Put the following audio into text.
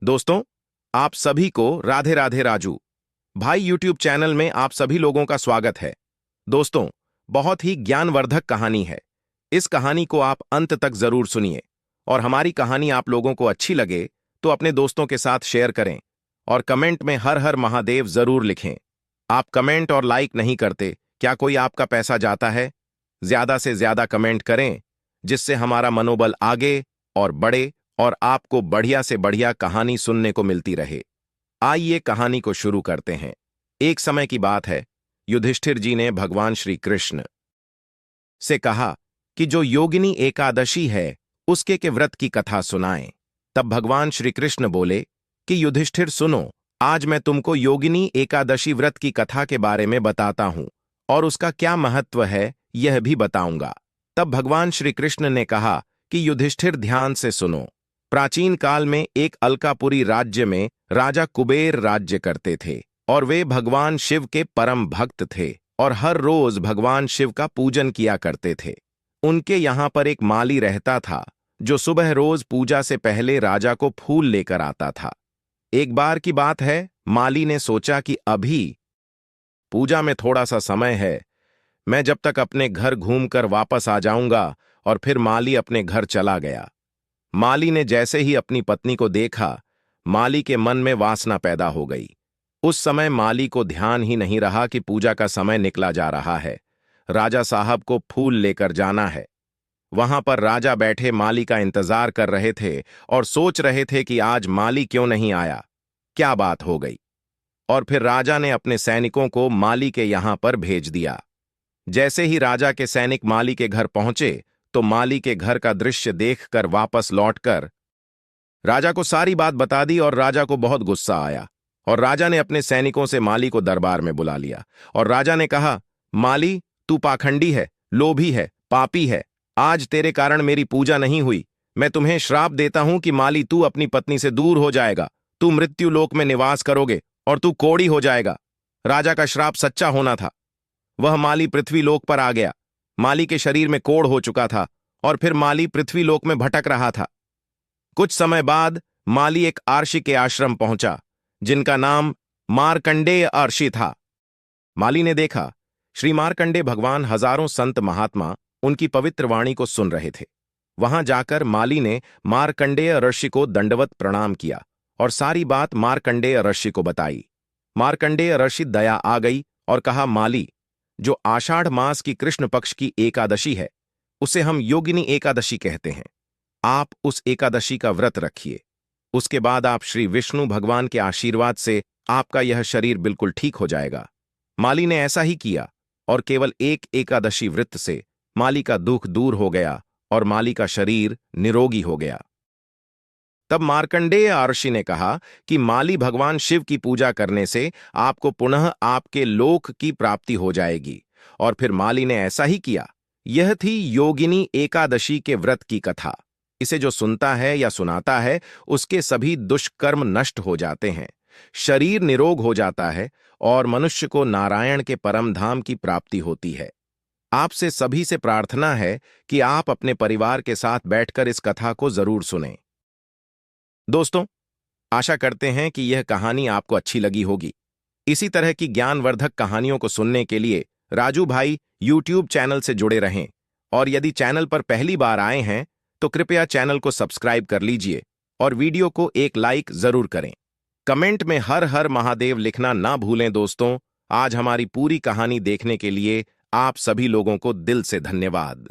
दोस्तों, आप सभी को राधे राधे राजू भाई यूट्यूब चैनल में आप सभी लोगों का स्वागत है। दोस्तों, बहुत ही ज्ञानवर्धक कहानी है। इस कहानी को आप अंत तक जरूर सुनिए और हमारी कहानी आप लोगों को अच्छी लगे तो अपने दोस्तों के साथ शेयर करें और कमेंट में हर हर महादेव जरूर लिखें। आप कमेंट और लाइक नहीं करते, क्या कोई आपका पैसा जाता है? ज्यादा से ज्यादा कमेंट करें जिससे हमारा मनोबल आगे और बढ़े और आपको बढ़िया से बढ़िया कहानी सुनने को मिलती रहे। आइए कहानी को शुरू करते हैं। एक समय की बात है, युधिष्ठिर जी ने भगवान श्री कृष्ण से कहा कि जो योगिनी एकादशी है उसके के व्रत की कथा सुनाएं। तब भगवान श्री कृष्ण बोले कि युधिष्ठिर सुनो, आज मैं तुमको योगिनी एकादशी व्रत की कथा के बारे में बताता हूं और उसका क्या महत्व है यह भी बताऊंगा। तब भगवान श्री कृष्ण ने कहा कि युधिष्ठिर ध्यान से सुनो। प्राचीन काल में एक अलकापुरी राज्य में राजा कुबेर राज्य करते थे और वे भगवान शिव के परम भक्त थे और हर रोज भगवान शिव का पूजन किया करते थे। उनके यहाँ पर एक माली रहता था जो सुबह रोज पूजा से पहले राजा को फूल लेकर आता था। एक बार की बात है, माली ने सोचा कि अभी पूजा में थोड़ा सा समय है, मैं जब तक अपने घर घूमकर वापस आ जाऊंगा। और फिर माली अपने घर चला गया। माली ने जैसे ही अपनी पत्नी को देखा, माली के मन में वासना पैदा हो गई। उस समय माली को ध्यान ही नहीं रहा कि पूजा का समय निकला जा रहा है, राजा साहब को फूल लेकर जाना है। वहां पर राजा बैठे माली का इंतजार कर रहे थे और सोच रहे थे कि आज माली क्यों नहीं आया, क्या बात हो गई। और फिर राजा ने अपने सैनिकों को माली के यहां पर भेज दिया। जैसे ही राजा के सैनिक माली के घर पहुंचे तो माली के घर का दृश्य देखकर वापस लौटकर राजा को सारी बात बता दी और राजा को बहुत गुस्सा आया और राजा ने अपने सैनिकों से माली को दरबार में बुला लिया और राजा ने कहा, माली, तू पाखंडी है, लोभी है, पापी है। आज तेरे कारण मेरी पूजा नहीं हुई। मैं तुम्हें श्राप देता हूं कि माली, तू अपनी पत्नी से दूर हो जाएगा, तू मृत्यु लोक में निवास करोगे और तू कोढ़ी हो जाएगा। राजा का श्राप सच्चा होना था। वह माली पृथ्वी लोक पर आ गया। माली के शरीर में कोढ़ हो चुका था और फिर माली पृथ्वी लोक में भटक रहा था। कुछ समय बाद माली एक आर्षि के आश्रम पहुंचा जिनका नाम मार्कंडेय आर्षि था। माली ने देखा श्री मार्कंडेय भगवान हजारों संत महात्मा उनकी पवित्र वाणी को सुन रहे थे। वहां जाकर माली ने मार्कंडेय ऋषि को दंडवत प्रणाम किया और सारी बात मार्कंडेय ऋषि को बताई। मार्कंडेय ऋषि दया आ गई और कहा, माली, जो आषाढ़ मास की कृष्ण पक्ष की एकादशी है उसे हम योगिनी एकादशी कहते हैं। आप उस एकादशी का व्रत रखिए। उसके बाद आप श्री विष्णु भगवान के आशीर्वाद से आपका यह शरीर बिल्कुल ठीक हो जाएगा। माली ने ऐसा ही किया और केवल एक एकादशी व्रत से माली का दुख दूर हो गया और माली का शरीर निरोगी हो गया। तब मार्कंडेय आर्षि ने कहा कि माली, भगवान शिव की पूजा करने से आपको पुनः आपके लोक की प्राप्ति हो जाएगी। और फिर माली ने ऐसा ही किया। यह थी योगिनी एकादशी के व्रत की कथा। इसे जो सुनता है या सुनाता है उसके सभी दुष्कर्म नष्ट हो जाते हैं, शरीर निरोग हो जाता है और मनुष्य को नारायण के परम धाम की प्राप्ति होती है। आपसे सभी से प्रार्थना है कि आप अपने परिवार के साथ बैठकर इस कथा को जरूर सुनें। दोस्तों, आशा करते हैं कि यह कहानी आपको अच्छी लगी होगी। इसी तरह की ज्ञानवर्धक कहानियों को सुनने के लिए राजू भाई यूट्यूब चैनल से जुड़े रहें और यदि चैनल पर पहली बार आए हैं तो कृपया चैनल को सब्सक्राइब कर लीजिए और वीडियो को एक लाइक जरूर करें। कमेंट में हर हर महादेव लिखना ना भूलें। दोस्तों, आज हमारी पूरी कहानी देखने के लिए आप सभी लोगों को दिल से धन्यवाद।